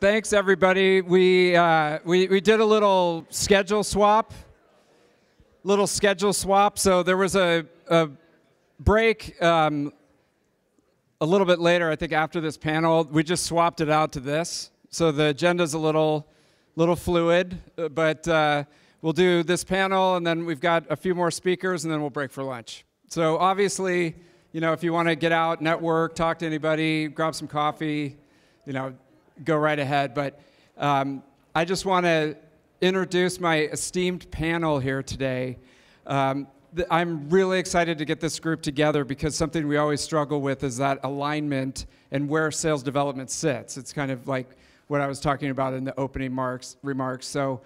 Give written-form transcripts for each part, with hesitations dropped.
Thanks, everybody. We did a little schedule swap. So there was a break a little bit later, I think after this panel. We just swapped it out to this. So the agenda's a little fluid, but we'll do this panel, and then we've got a few more speakers, and then we'll break for lunch. So obviously, you know, if you want to get out, network, talk to anybody, grab some coffee, you know, go right ahead. But I just want to introduce my esteemed panel here today. I'm really excited to get this group together because something we always struggle with is that alignment and where sales development sits. It's kind of like what I was talking about in the opening remarks. So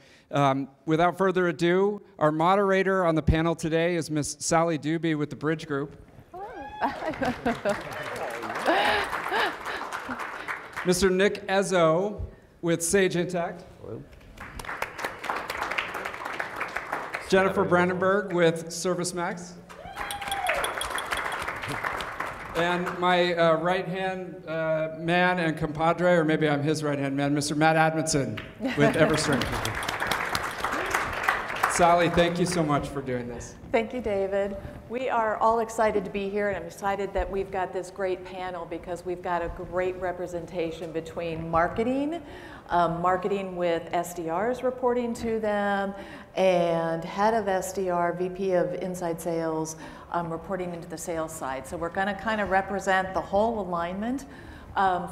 without further ado, our moderator on the panel today is Miss Sally Duby with the Bridge Group. Mr. Nick Ezzo with Sage Intacct. Hello. Jennifer Brandenburg with ServiceMax. And my right-hand man and compadre, or maybe I'm his right-hand man, Mr. Matt Amundson with Everstring. Sally, thank you so much for doing this. Thank you, David. We are all excited to be here, and I'm excited that we've got this great panel because we've got a great representation between marketing, marketing with SDRs reporting to them, and head of SDR, VP of Inside Sales, reporting into the sales side. So we're going to kind of represent the whole alignment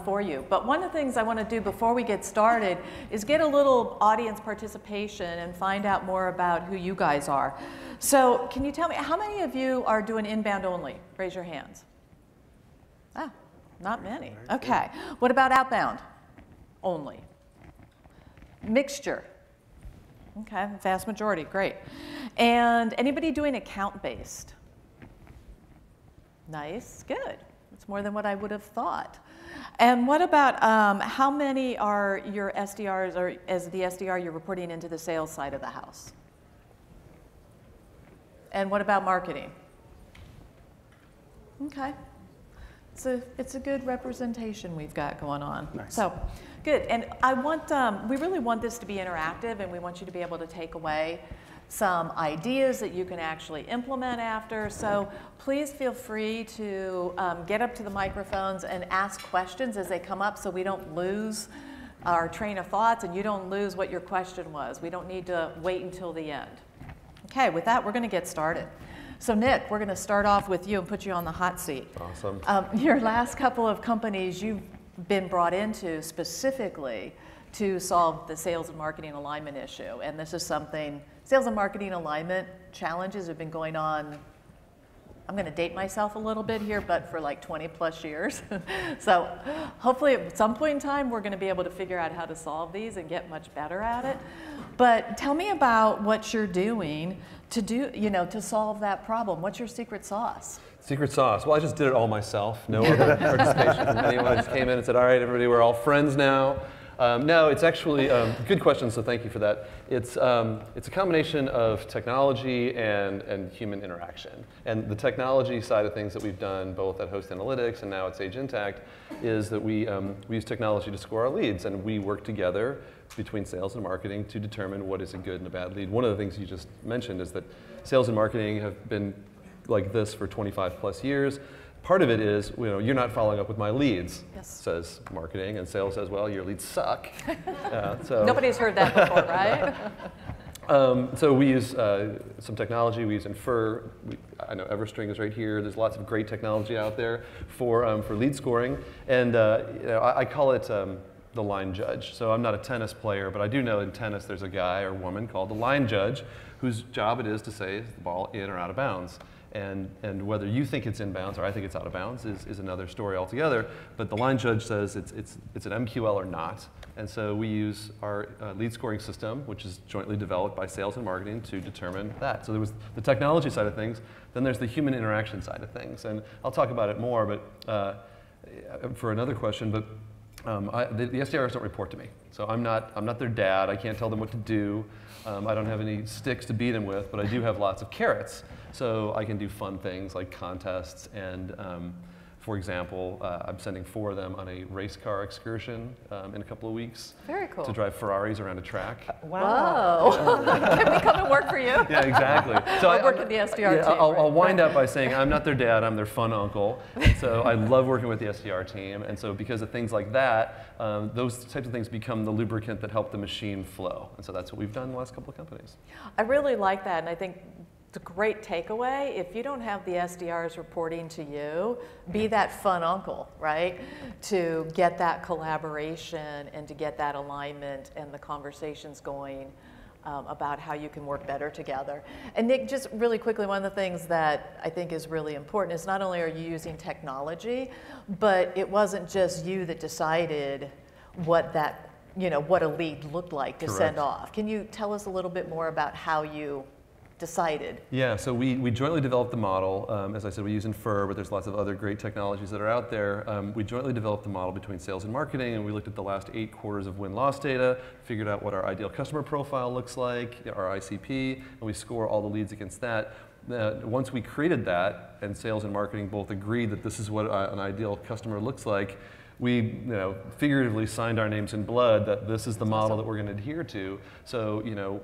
for you. But one of the things I want to do before we get started is get a little audience participation and find out more about who you guys are. So can you tell me, how many of you are doing inbound only? Raise your hands. Ah, not many. Okay. What about outbound only? Mixture. Okay, vast majority, great. And anybody doing account-based? Nice, good. It's more than what I would have thought. And what about how many are your SDRs, or as the SDR you're reporting into the sales side of the house? And what about marketing? Okay. It's a good representation we've got going on. Nice. So, good. And I want, we really want this to be interactive, and we want you to be able to take away some ideas that you can actually implement after. So please feel free to get up to the microphones and ask questions as they come up so we don't lose our train of thoughts and you don't lose what your question was. We don't need to wait until the end. Okay, with that, we're going to get started. So Nick, we're going to start off with you and put you on the hot seat. Awesome. Your last couple of companies you've been brought into specifically to solve the sales and marketing alignment issue. And this is something, sales and marketing alignment challenges have been going on, I'm going to date myself a little bit here, but for like 20 plus years. So hopefully at some point in time, we're going to be able to figure out how to solve these and get much better at it. But tell me about what you're doing to solve that problem. What's your secret sauce? Secret sauce. Well, I just did it all myself. No other participation from anyone. I just came in and said, all right, everybody, we're all friends now. No, it's actually good question, so thank you for that. It's a combination of technology and human interaction. And the technology side of things that we've done both at Host Analytics and now at Sage Intacct is that we use technology to score our leads, and we work together between sales and marketing to determine what is a good and a bad lead. One of the things you just mentioned is that sales and marketing have been like this for 25 plus years. Part of it is, you're not following up with my leads, yes, says marketing, and sales says, well, your leads suck. So nobody's heard that before, right? So we use some technology. We use Infer. I know Everstring is right here. There's lots of great technology out there for lead scoring, and I call it the line judge. So I'm not a tennis player, but I do know in tennis there's a guy or woman called the line judge whose job it is to say is the ball in or out of bounds. And whether you think it's in bounds or I think it's out of bounds is another story altogether. But the line judge says it's an MQL or not. And so we use our lead scoring system, which is jointly developed by sales and marketing, to determine that. So there was the technology side of things. Then there's the human interaction side of things. And I'll talk about it more, but for another question. But the SDRs don't report to me. So I'm not their dad. I can't tell them what to do. I don't have any sticks to beat them with, but I do have lots of carrots. So I can do fun things like contests and For example, I'm sending 4 of them on a race car excursion in a couple of weeks. Very cool. To drive Ferraris around a track. Wow. Can we come and work for you? Yeah, exactly. So I work in the SDR team. I'll wind up by saying I'm not their dad, I'm their fun uncle. And so I love working with the SDR team. And so because of things like that, those types of things become the lubricant that help the machine flow. And so that's what we've done in the last couple of companies. I really like that, and I think it's a great takeaway. If you don't have the SDRs reporting to you, be that fun uncle, right? To get that collaboration and to get that alignment and the conversations going about how you can work better together. And Nick, just really quickly, one of the things that I think is really important is not only are you using technology, but it wasn't just you that decided what that, what a lead looked like to send off. Can you tell us a little bit more about how you decided? Yeah, so we jointly developed the model. As I said, we use Infer, but there's lots of other great technologies that are out there. We jointly developed the model between sales and marketing, and we looked at the last 8 quarters of win-loss data, figured out what our ideal customer profile looks like, our ICP, and we score all the leads against that. Once we created that, and sales and marketing both agreed that this is what an ideal customer looks like, we figuratively signed our names in blood that this is the model that we're going to adhere to. So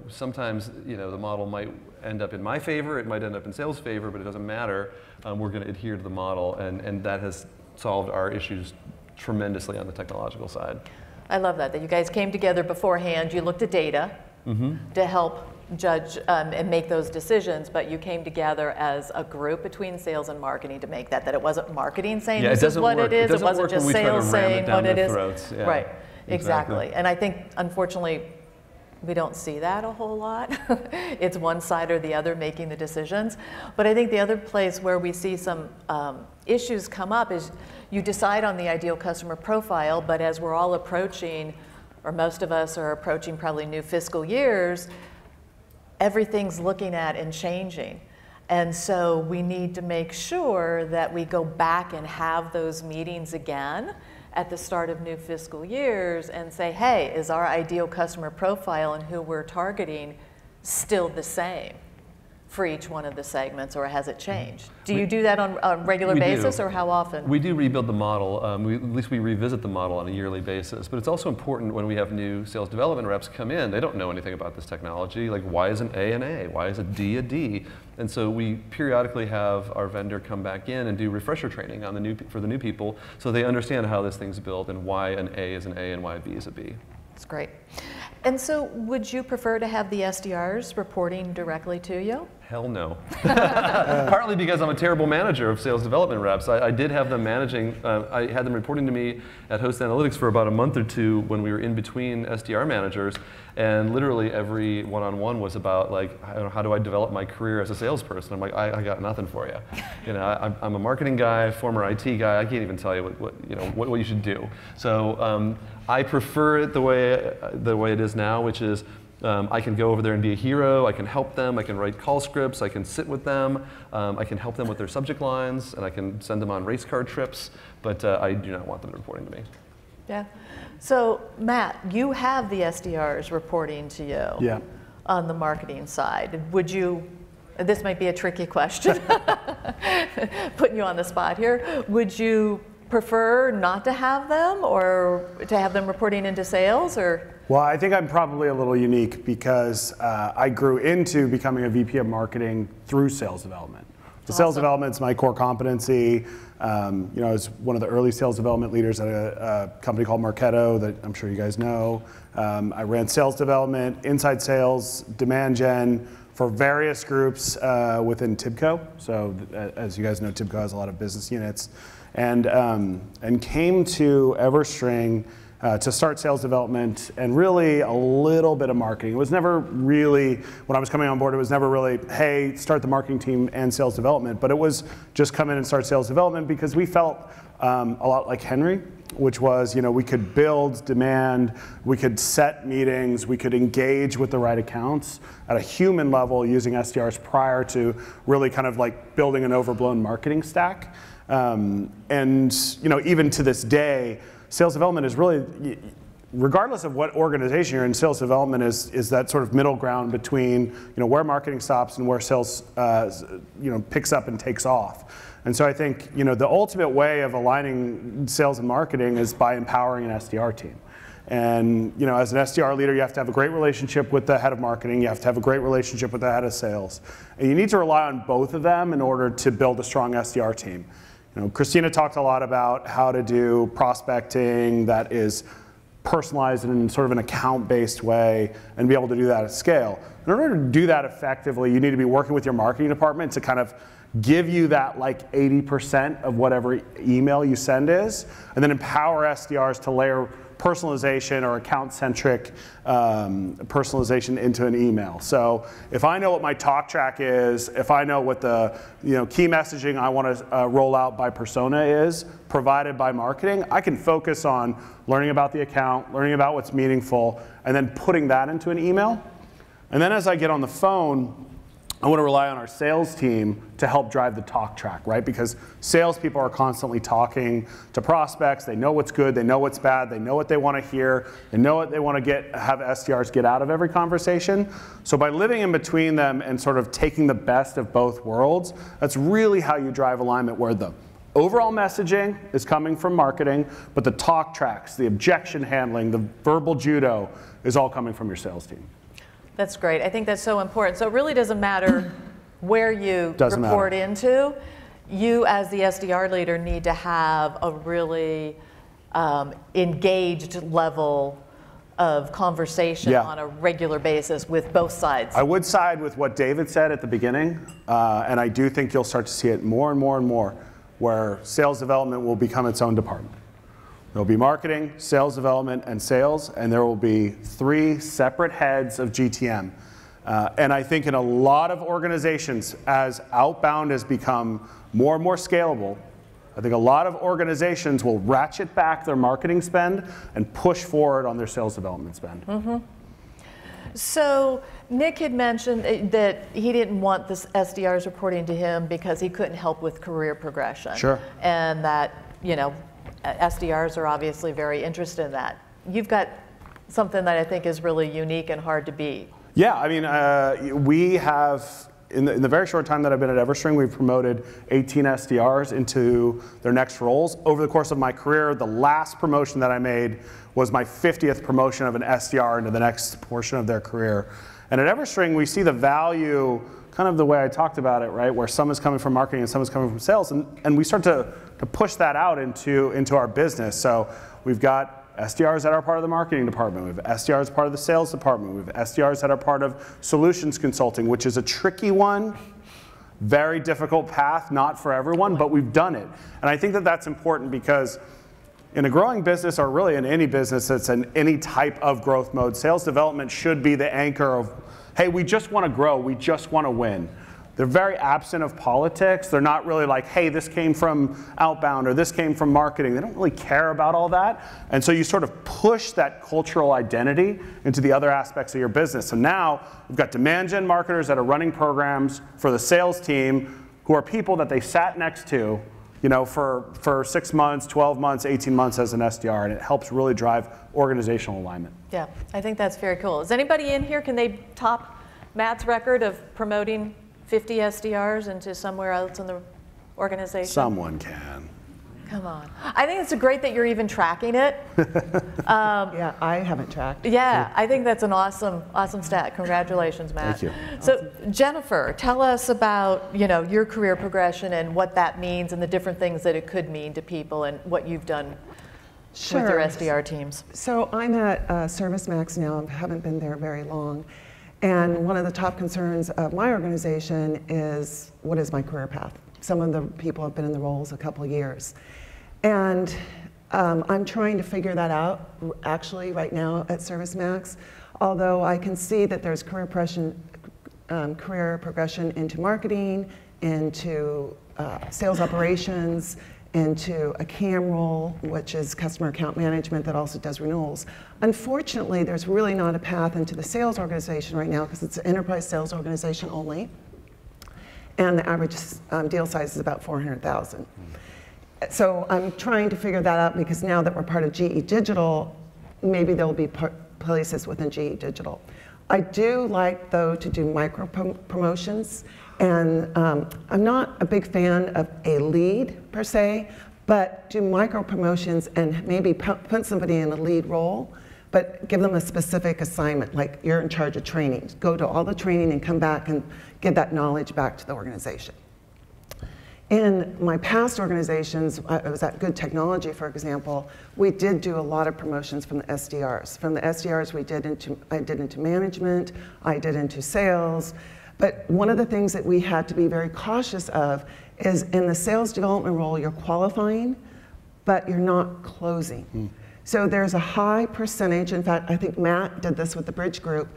sometimes the model might end up in my favor, it might end up in sales' favor, but it doesn't matter. We're going to adhere to the model, and that has solved our issues tremendously on the technological side. I love that you guys came together beforehand. You looked at data to help judge and make those decisions, but you came together as a group between sales and marketing to make that it wasn't marketing saying this is what it is, it wasn't just sales saying what it is. Yeah, right, exactly. And I think, unfortunately, we don't see that a whole lot. It's one side or the other making the decisions. But I think the other place where we see some issues come up is you decide on the ideal customer profile, but as we're all approaching, or most of us are approaching probably new fiscal years, everything's looking at and changing. And so we need to make sure that we go back and have those meetings again at the start of new fiscal years and say, hey, is our ideal customer profile and who we're targeting still the same for each one of the segments, or has it changed? Do you do that on a regular basis, or how often? We do rebuild the model. At least we revisit the model on a yearly basis. But it's also important when we have new sales development reps come in, they don't know anything about this technology. Like, why is an A an A? Why is a D a D? And so we periodically have our vendor come back in and do refresher training on for the new people, so they understand how this thing's built and why an A is an A and why a B is a B. That's great. And so would you prefer to have the SDRs reporting directly to you? Hell no. Partly because I'm a terrible manager of sales development reps. I did have them managing, I had them reporting to me at Host Analytics for about a month or 2 when we were in between SDR managers, and literally every one-on-one was about, like, how do I develop my career as a salesperson? I'm like, I got nothing for you. I'm a marketing guy, former IT guy. I can't even tell you what you should do. So I prefer it the way it is now, which is I can go over there and be a hero. I can help them. I can write call scripts. I can sit with them. I can help them with their subject lines, and I can send them on race car trips. But I do not want them reporting to me. Yeah. So Matt, you have the SDRs reporting to you on the marketing side. Would you? This might be a tricky question, putting you on the spot here. Would you prefer not to have them, or to have them reporting into sales, or? Well, I think I'm probably a little unique because I grew into becoming a VP of marketing through sales development. The sales development's my core competency. I was one of the early sales development leaders at a company called Marketo that I'm sure you guys know. I ran sales development, inside sales, demand gen for various groups within TIBCO. So as you guys know, TIBCO has a lot of business units. And came to EverString to start sales development and really a little bit of marketing. It was never really, when I was coming on board, it was never really, hey, start the marketing team and sales development, but it was just come in and start sales development because we felt a lot like Henry, which was, we could build demand, we could set meetings, we could engage with the right accounts at a human level using SDRs prior to really kind of like building an overblown marketing stack. And even to this day, sales development is really, regardless of what organization you're in, sales development is that sort of middle ground between where marketing stops and where sales picks up and takes off. And so I think the ultimate way of aligning sales and marketing is by empowering an SDR team. And as an SDR leader, you have to have a great relationship with the head of marketing. You have to have a great relationship with the head of sales. And you need to rely on both of them in order to build a strong SDR team. Christina talked a lot about how to do prospecting that is personalized in sort of an account-based way and be able to do that at scale. In order to do that effectively, you need to be working with your marketing department to kind of give you that like 80% of whatever email you send is, and then empower SDRs to layer personalization or account-centric personalization into an email. So if I know what my talk track is, if I know what the key messaging I want to roll out by persona is provided by marketing, I can focus on learning about the account, learning about what's meaningful, and then putting that into an email. And then as I get on the phone, I want to rely on our sales team to help drive the talk track, right? Because salespeople are constantly talking to prospects. They know what's good, they know what's bad, they know what they want to hear, they know what they want to have SDRs get out of every conversation. So by living in between them and sort of taking the best of both worlds, that's really how you drive alignment, where the overall messaging is coming from marketing, but the talk tracks, the objection handling, the verbal judo is all coming from your sales team. That's great. I think that's so important. So it really doesn't matter where you report into. You, as the SDR leader, need to have a really engaged level of conversation on a regular basis with both sides. I would side with what David said at the beginning, and I do think you'll start to see it more and more and more, where sales development will become its own department. There will be marketing, sales development, and sales, and there will be 3 separate heads of GTM. And I think in a lot of organizations, as outbound has become more and more scalable, I think a lot of organizations will ratchet back their marketing spend and push forward on their sales development spend. Mm-hmm. So Nick had mentioned that he didn't want the SDRs reporting to him because he couldn't help with career progression. Sure. And that, SDRs are obviously very interested in that. You've got something that I think is really unique and hard to beat. Yeah, I mean, we have, in the very short time that I've been at Everstring, we've promoted 18 SDRs into their next roles. Over the course of my career, the last promotion that I made was my 50th promotion of an SDR into the next portion of their career. And at Everstring, we see the value, kind of the way I talked about it, right, where some is coming from marketing and some is coming from sales, and we start to push that out into our business. So we've got SDRs that are part of the marketing department. We have SDRs part of the sales department. We have SDRs that are part of solutions consulting, which is a tricky one, very difficult path, not for everyone, but we've done it. And I think that that's important because in a growing business, or really in any business that's in any type of growth mode, sales development should be the anchor of, hey, we just want to grow, we just want to win. They're very absent of politics. They're not really like, hey, this came from outbound or this came from marketing. They don't really care about all that. And so you sort of push that cultural identity into the other aspects of your business. So now we've got demand gen marketers that are running programs for the sales team who are people that they sat next to, for 6 months, 12 months, 18 months as an SDR, and it helps really drive organizational alignment. Yeah, I think that's very cool. Is anybody in here, can they top Matt's record of promoting 50 SDRs into somewhere else in the organization? Someone can. Come on. I think it's great that you're even tracking it. Yeah, I haven't tracked. Yeah, I think that's an awesome stat. Congratulations, Matt. Thank you. So Jennifer, tell us about your career progression and what that means and the different things that it could mean to people and what you've done with your SDR teams. So I'm at ServiceMax now. I haven't been there very long. And one of the top concerns of my organization is, what is my career path? Some of the people have been in the roles a couple of years. And I'm trying to figure that out, actually, right now at ServiceMax, although I can see that there's career progression into marketing, into sales operations, into a CAM role, which is customer account management that also does renewals. Unfortunately, there's really not a path into the sales organization right now because it's an enterprise sales organization only. And the average deal size is about 400,000. So I'm trying to figure that out because now that we're part of GE Digital, maybe there'll be places within GE Digital. I do like, though, to do micro promotions, and I'm not a big fan of a lead per se, but do micro promotions and maybe put somebody in a lead role, but give them a specific assignment, like you're in charge of training. Go to all the training and come back and give that knowledge back to the organization. In my past organizations, I was at Good Technology, for example, we did do a lot of promotions from the SDRs. From the SDRs, I did into management, I did into sales, but one of the things that we had to be very cautious of is in the sales development role, you're qualifying, but you're not closing. So there's a high percentage, in fact, I think Matt did this with the Bridge Group,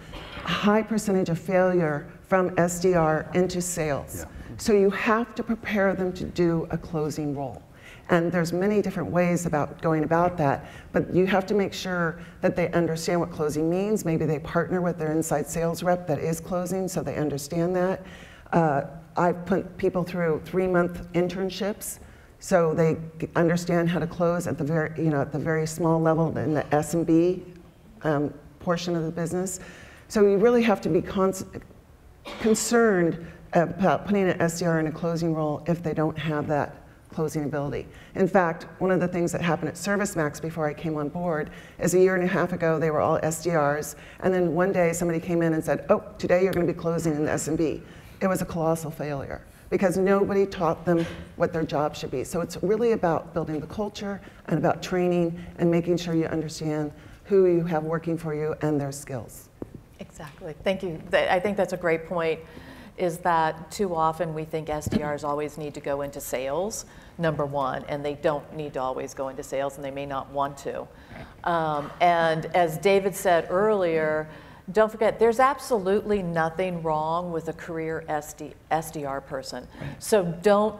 a high percentage of failure from SDR into sales. Yeah. So you have to prepare them to do a closing role. And there's many different ways about going about that, but you have to make sure that they understand what closing means. Maybe they partner with their inside sales rep that is closing, so they understand that. I've put people through 3-month internships, so they understand how to close at the very small level in the SMB portion of the business. So you really have to be concerned about putting an SDR in a closing role if they don't have that closing ability. In fact, one of the things that happened at ServiceMax before I came on board is 1.5 years ago, they were all SDRs, and then one day somebody came in and said, oh, today you're going to be closing in the SMB. It was a colossal failure because nobody taught them what their job should be. So it's really about building the culture and about training and making sure you understand who you have working for you and their skills. Exactly. Thank you. I think that's a great point, is that too often we think SDRs always need to go into sales, number one, and they don't need to always go into sales, and they may not want to. And as David said earlier, don't forget, there's absolutely nothing wrong with a career SDR person. So don't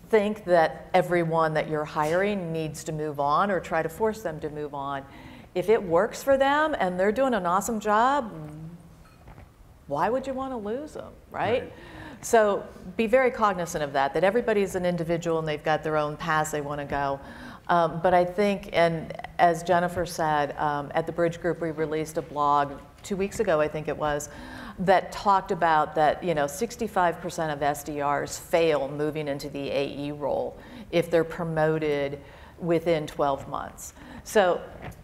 think that everyone that you're hiring needs to move on or try to force them to move on. If it works for them and they're doing an awesome job, why would you want to lose them, right? So be very cognizant of that everybody's an individual and they've got their own paths they want to go. But I think, and as Jennifer said, at the Bridge Group, we released a blog 2 weeks ago, I think it was, that talked about that 65% of SDRs fail moving into the AE role if they're promoted within 12 months. So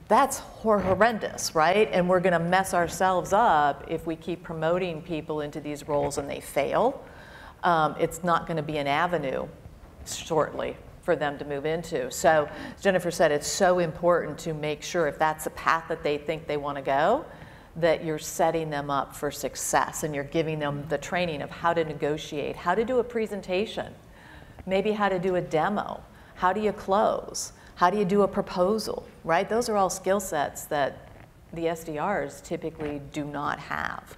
that's horrendous, right? And we're going to mess ourselves up if we keep promoting people into these roles and they fail. It's not going to be an avenue shortly for them to move into. So as Jennifer said, it's so important to make sure if that's the path that they think they want to go, that you're setting them up for success and you're giving them the training of how to negotiate, how to do a presentation, maybe how to do a demo, how do you close, how do you do a proposal, right? Those are all skill sets that the SDRs typically do not have,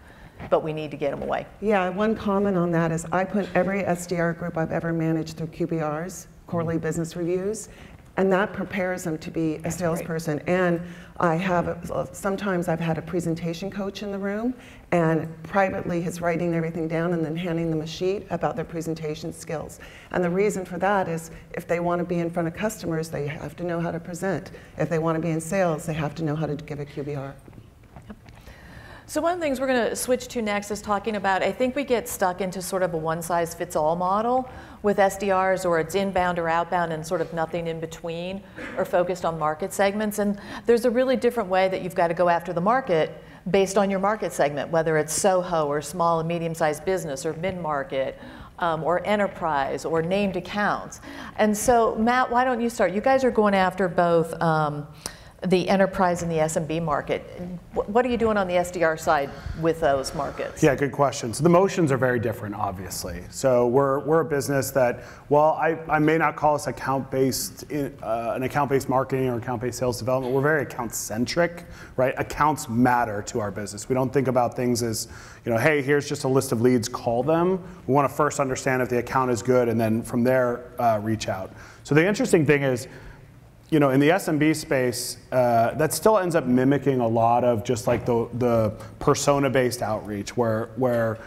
but we need to get them away. Yeah, one comment on that is I put every SDR group I've ever managed through QBRs, quarterly business reviews, and that prepares them to be a salesperson. And I have, sometimes I've had a presentation coach in the room, and privately he's writing everything down and then handing them a sheet about their presentation skills. And the reason for that is if they want to be in front of customers, they have to know how to present. If they want to be in sales, they have to know how to give a QBR. So one of the things we're going to switch to next is talking about, I think we get stuck into sort of a one-size-fits-all model with SDRs, or it's inbound or outbound and sort of nothing in between, or focused on market segments. And there's a really different way that you've got to go after the market based on your market segment, whether it's SOHO or small and medium-sized business or mid-market or enterprise or named accounts. And so Matt, why don't you start? You guys are going after both the enterprise and the SMB market. What are you doing on the SDR side with those markets? Yeah, good question. So the motions are very different, obviously. So we're a business that, while I may not call us account-based, an account-based marketing or account-based sales development, we're very account-centric, right? Accounts matter to our business. We don't think about things as, hey, here's just a list of leads, call them. We want to first understand if the account is good, and then from there, reach out. So the interesting thing is, in the SMB space, that still ends up mimicking a lot of just like the persona-based outreach, where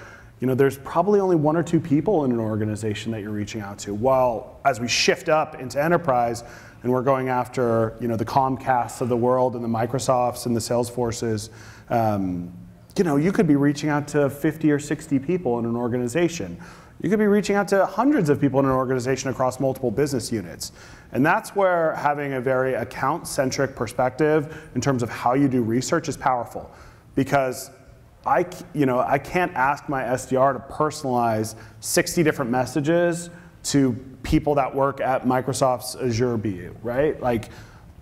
there's probably only 1 or 2 people in an organization that you're reaching out to. While as we shift up into enterprise, and we're going after, you know, the Comcasts of the world and the Microsofts and the Salesforces, you know, you could be reaching out to 50 or 60 people in an organization. You could be reaching out to hundreds of people in an organization across multiple business units. And that's where having a very account-centric perspective in terms of how you do research is powerful. Because I can't ask my SDR to personalize 60 different messages to people that work at Microsoft's Azure BU, right? Like,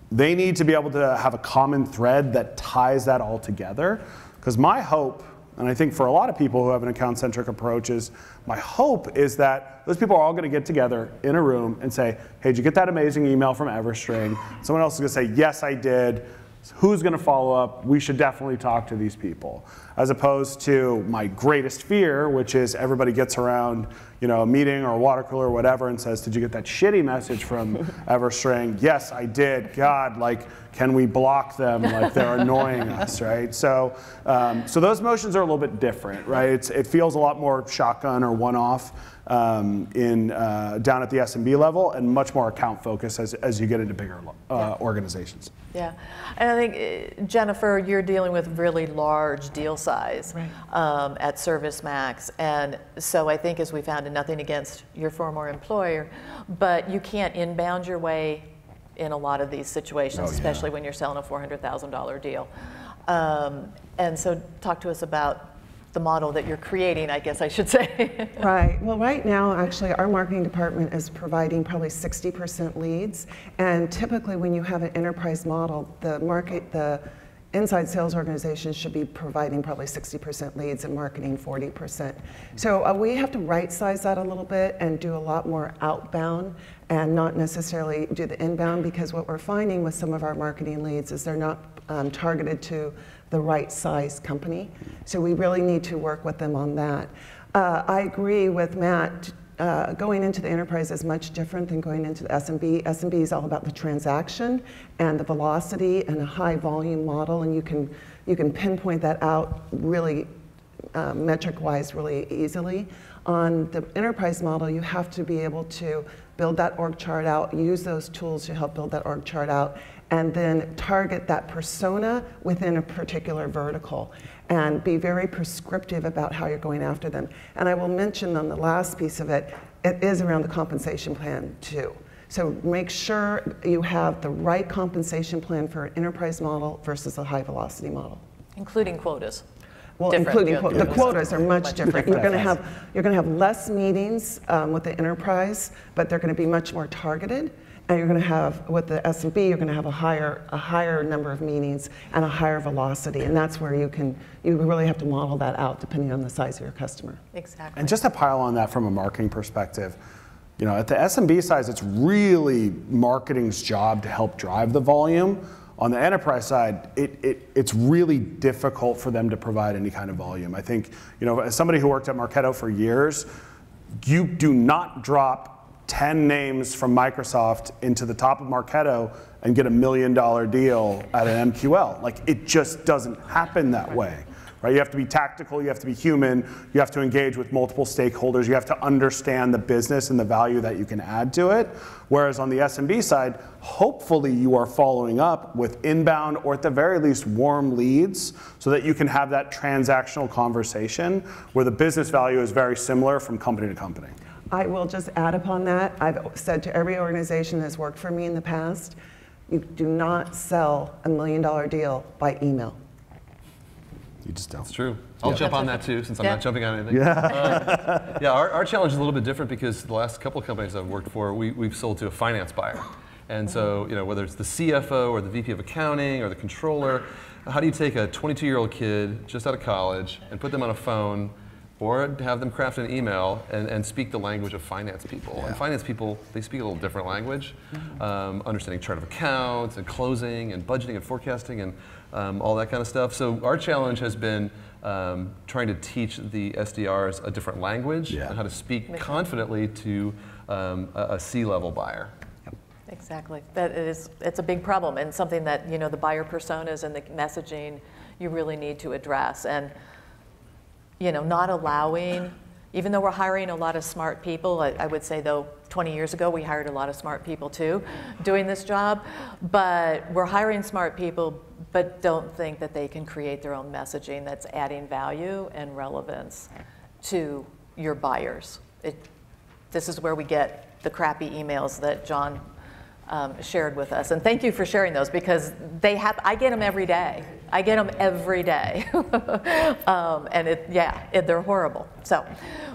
they need to be able to have a common thread that ties that all together. Because my hope, and I think for a lot of people who have an account-centric approach, is my hope is that those people are all going to get together in a room and say, hey, did you get that amazing email from Everstring? Someone else is going to say, yes, I did. Who's going to follow up? We should definitely talk to these people. As opposed to my greatest fear, which is everybody gets around, you know, a meeting or a water cooler or whatever and says, did you get that shitty message from Everstring? Yes, I did. God, like, can we block them? Like, they're annoying us, right? So, so those motions are a little bit different, right? It feels a lot more shotgun or one-off down at the SMB level, and much more account focused as you get into bigger organizations. Yeah, and I think, Jennifer, you're dealing with really large deal size at ServiceMax, and so I think, as we found, and nothing against your former employer, but you can't inbound your way in a lot of these situations, especially when you're selling a $400,000 deal. And so talk to us about the model that you're creating, I guess I should say. Right. Well, right now, actually, our marketing department is providing probably 60% leads. And typically, when you have an enterprise model, the inside sales organization should be providing probably 60% leads and marketing 40%. So we have to right-size that a little bit and do a lot more outbound and not necessarily do the inbound, because what we're finding with some of our marketing leads is they're not targeted to the right size company. So we really need to work with them on that. I agree with Matt. Going into the enterprise is much different than going into the SMB. SMB is all about the transaction and the velocity and a high volume model, and you can pinpoint that out really metric-wise really easily. On the enterprise model, you have to be able to build that org chart out, use those tools to help build that org chart out, and then target that persona within a particular vertical and be very prescriptive about how you're going after them. And I will mention on the last piece of it, it is around the compensation plan too. So make sure you have the right compensation plan for an enterprise model versus a high velocity model. Including quotas. Well, including the quotas are much different. You're going to have less meetings with the enterprise, but they're going to be much more targeted. And you're going to have, with the SMB, you're going to have a higher number of meetings and a higher velocity. And that's where you really have to model that out depending on the size of your customer. Exactly. And just to pile on that from a marketing perspective, you know, at the SMB size, it's really marketing's job to help drive the volume. On the enterprise side, it's really difficult for them to provide any kind of volume. I think, you know, as somebody who worked at Marketo for years, you do not drop 10 names from Microsoft into the top of Marketo and get $1 million deal at an MQL. Like, it just doesn't happen that way. Right? You have to be tactical, you have to be human, you have to engage with multiple stakeholders, you have to understand the business and the value that you can add to it. Whereas on the SMB side, hopefully you are following up with inbound or at the very least warm leads so that you can have that transactional conversation where the business value is very similar from company to company. I will just add upon that. I've said to every organization that's worked for me in the past, you do not sell $1 million deal by email. You just don't. That's true. I'll jump on that too, since I'm not jumping on anything. Yeah. Yeah, our challenge is a little bit different because the last couple of companies I've worked for, we've sold to a finance buyer. And so, you know, whether it's the CFO or the VP of accounting or the controller, how do you take a 22-year-old kid just out of college and put them on a phone or have them craft an email and speak the language of finance people? Yeah. And finance people, they speak a little different language, understanding chart of accounts and closing and budgeting and forecasting and all that kind of stuff. So our challenge has been trying to teach the SDRs a different language and how to speak confidently to a C-level buyer. Exactly. It's a big problem and something that, you know, the buyer personas and the messaging you really need to address. And, you know, not allowing, Even though we're hiring a lot of smart people, I would say though 20 years ago we hired a lot of smart people too doing this job, but we're hiring smart people but don't think that they can create their own messaging that's adding value and relevance to your buyers. This is where we get the crappy emails that John shared with us. And thank you for sharing those, because I get them every day. I get them every day. And they're horrible. So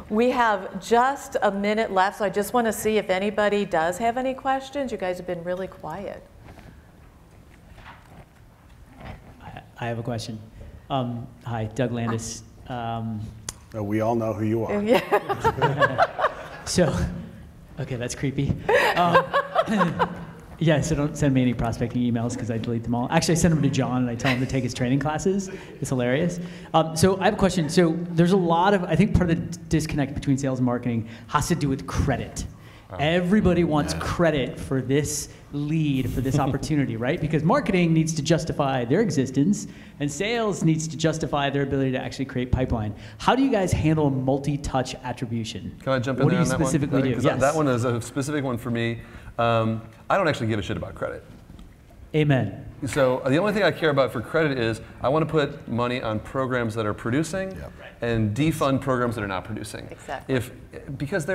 we have just a minute left, so I just want to see if anybody does have any questions. You guys have been really quiet. I have a question. Hi, Doug Landis. We all know who you are. So, okay, that's creepy. Yeah, so don't send me any prospecting emails because I delete them all. Actually, I send them to John and I tell him to take his training classes. It's hilarious. So I have a question. So there's a lot of, I think part of the disconnect between sales and marketing has to do with credit. Everybody wants credit for this lead, for this opportunity, right? Because marketing needs to justify their existence, and sales needs to justify their ability to actually create pipeline. How do you guys handle multi-touch attribution? Can I jump in there on that one? What do you specifically do? Yes. That one is a specific one for me. I don't actually give a shit about credit. Amen. So the only thing I care about for credit is I want to put money on programs that are producing and defund programs that are not producing. Exactly. Because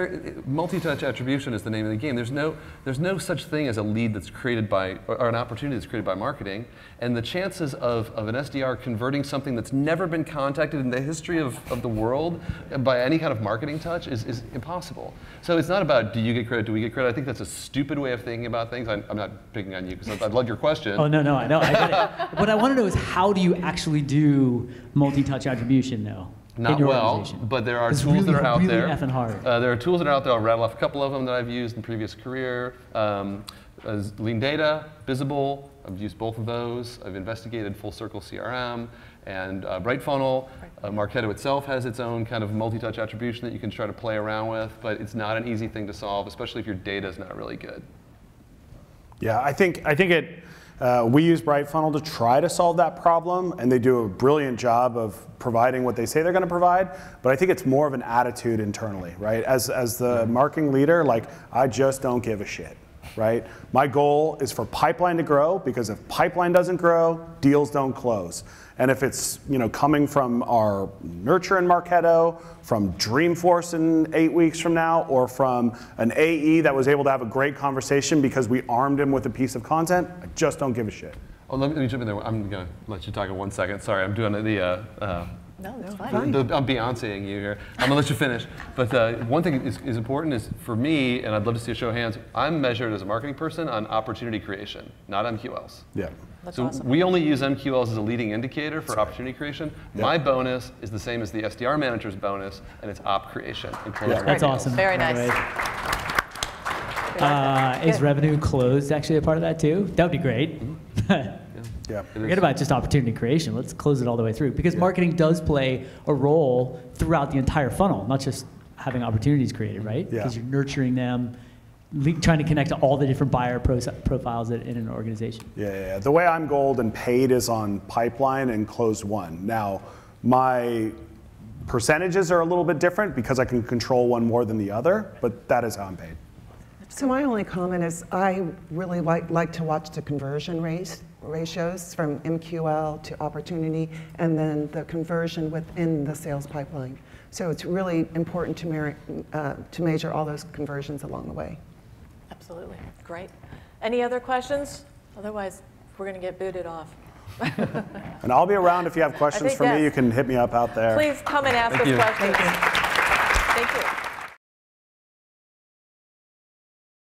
multi-touch attribution is the name of the game. There's no such thing as a lead that's created by, or an opportunity that's created by marketing. And the chances of an SDR converting something that's never been contacted in the history of the world by any kind of marketing touch is impossible. So it's not about do you get credit, do we get credit. I think that's a stupid way of thinking about things. I'm not picking on you because I love your question. Oh, no, I know, I get it. What I want to know is how do you actually do multi-touch attribution though? Not well, but there are tools really, that are out really there. Effing hard. There are tools that are out there. I'll rattle off a couple of them that I've used in previous career. Lean Data, Visible, I've used both of those. I've investigated Full Circle CRM and BrightFunnel. Marketo itself has its own kind of multi-touch attribution that you can try to play around with, but it's not an easy thing to solve, especially if your data is not really good. Yeah, I think we use BrightFunnel to try to solve that problem, and they do a brilliant job of providing what they say they're going to provide. But I think it's more of an attitude internally, right? As the marketing leader, like, I just don't give a shit, right? My goal is for pipeline to grow, because if pipeline doesn't grow, deals don't close. And if it's coming from our nurture in Marketo, from Dreamforce in 8 weeks from now, or from an AE that was able to have a great conversation because we armed him with a piece of content, I just don't give a shit. Oh, let me jump in there. I'm going to let you talk in 1 second. Sorry, I'm doing no, that's fine. I'm Beyonceing you here. I'm gonna let you finish. But one thing is important is for me, and I'd love to see a show of hands, I'm measured as a marketing person on opportunity creation, not MQLs. Yeah. That's so awesome. We only use MQLs as a leading indicator for opportunity creation. Yep. My bonus is the same as the SDR manager's bonus, and it's op creation. That's awesome. Very nice. Is revenue closed actually a part of that too? That would be great. Yeah. Forget about just opportunity creation. Let's close it all the way through. Because marketing does play a role throughout the entire funnel, not just having opportunities created, right? Yeah. Because you're nurturing them, trying to connect to all the different buyer profiles in an organization. Yeah. The way I'm gold and paid is on pipeline and closed won. Now, my percentages are a little bit different because I can control one more than the other, but that is how I'm paid. So my only comment is I really like to watch the conversion ratios from MQL to opportunity, and then the conversion within the sales pipeline. So it's really important to measure all those conversions along the way. Absolutely. Great. Any other questions? Otherwise, we're going to get booted off. And I'll be around if you have questions for me. You can hit me up out there. Please come and ask us questions. Thank you.